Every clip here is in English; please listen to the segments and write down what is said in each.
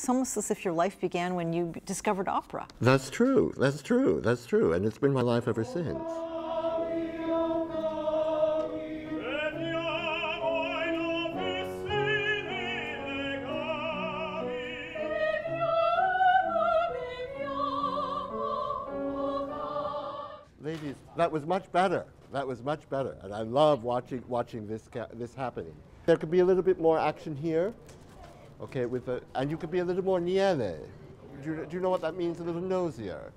it's almost as if your life began when you discovered opera. That's true. That's true. That's true. And it's been my life ever since. Ladies, that was much better. That was much better, and I love watching this happening. There could be a little bit more action here, okay, and you could be a little more niele. Do you know what that means? A little nosier.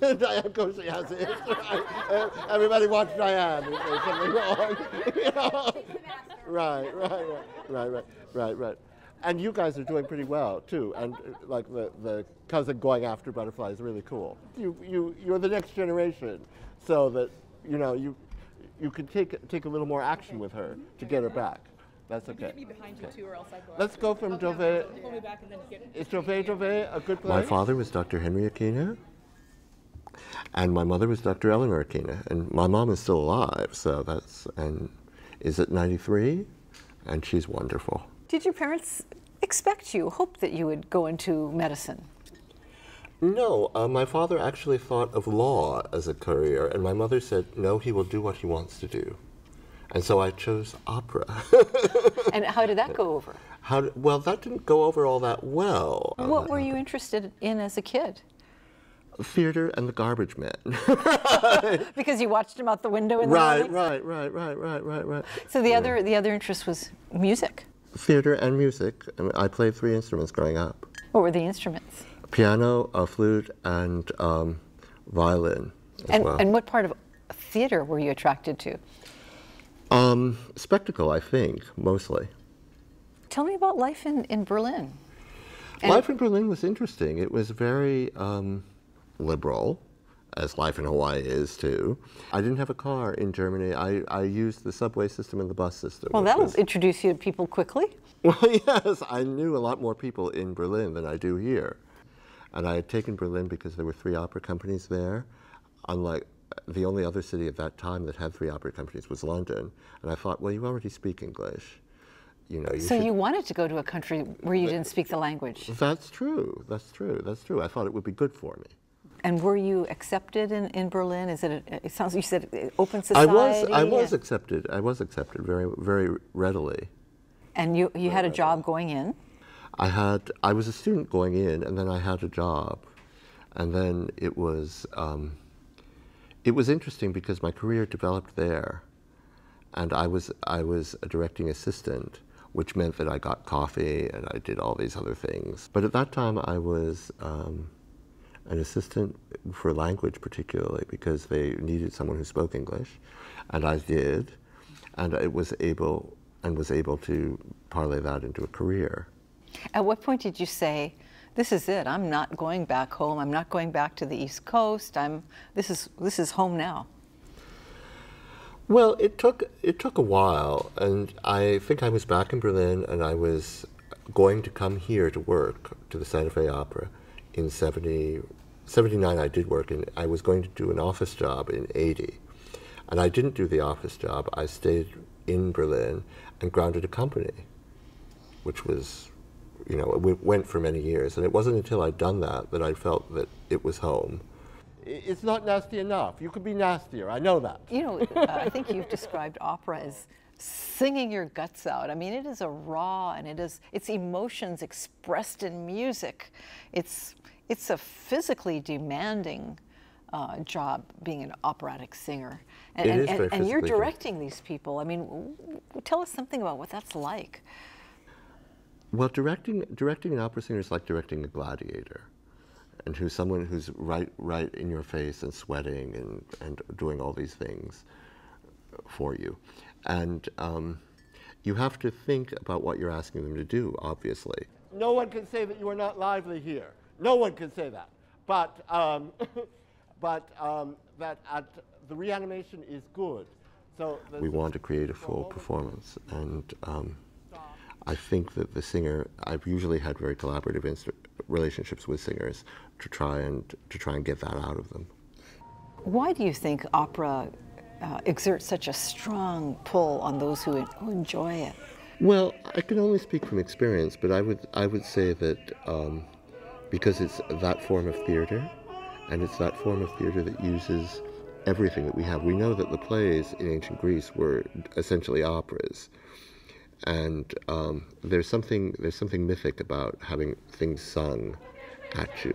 Diane goes, yes, everybody watch Diane. There's something wrong. You know? Right. And you guys are doing pretty well too. And like the cousin going after butterflies is really cool. You're the next generation, so that you can take a little more action with her to get her back. That's okay. Get me behind you too, or else I go. Let's go from Dove. Is Dove a good place? My father was Dr. Henry Akina, and my mother was Dr. Eleanor Akina, and my mom is still alive. So is at 93, and she's wonderful. Did your parents expect you, hope that you would go into medicine? No, my father actually thought of law as a career, and my mother said, no, he will do what he wants to do. And so I chose opera. And how did that go over? Well, that didn't go over all that well. What were you interested in as a kid? Theater and the garbage men. Because you watched them out the window in the morning? Right. So the other interest was music? Theater and music. I played 3 instruments growing up. What were the instruments? Piano, a flute, and violin as well. And what part of theater were you attracted to? Spectacle, I think, mostly. Tell me about life in Berlin. Life in Berlin was interesting. It was very liberal, as life in Hawaii is too. I didn't have a car in Germany. I used the subway system and the bus system. Well, that'll introduce you to people quickly. Well, yes, I knew a lot more people in Berlin than I do here. And I had taken Berlin because there were 3 opera companies there. Unlike the only other city at that time that had 3 opera companies was London. And I thought, well, you already speak English. So you wanted to go to a country where you didn't speak the language? That's true. I thought it would be good for me. And were you accepted in Berlin? It sounds, you said open society? I was accepted. I was accepted very, very readily. And you had a job going in? I was a student going in, and then I had a job. And then it was interesting because my career developed there. And I was a directing assistant, which meant that I got coffee and I did all these other things. But at that time I was an assistant for language particularly because they needed someone who spoke English, and I did, and I was able to parlay that into a career. At what point did you say, this is it, I'm not going back home, I'm not going back to the East Coast, this is home now? Well, it took a while, and I think I was back in Berlin, and I was going to come here to work to the Santa Fe Opera in 79. I did work, and I was going to do an office job in 80, and I didn't do the office job. I stayed in Berlin and grounded a company, which was, it went for many years, and it wasn't until I'd done that I felt that it was home. It's not nasty enough. You could be nastier. I know that. I think you've described opera as singing your guts out. I mean, it is a raw, and it's emotions expressed in music. It's a physically demanding job being an operatic singer. And you're directing these people. I mean, tell us something about what that's like. Well, directing an opera singer is like directing a gladiator. And someone who's right in your face and sweating and doing all these things for you. And you have to think about what you're asking them to do, obviously. No one can say that you are not lively here. No one can say that. But that the reanimation is good. So we want to create a full performance, and I think that the singer, I've usually had very collaborative relationships with singers to try and get that out of them. Why do you think opera exerts such a strong pull on those who enjoy it? Well, I can only speak from experience, but I would say that because it's that form of theater, and it's that form of theater that uses everything that we have. We know that the plays in ancient Greece were essentially operas, and there's something mythic about having things sung at you.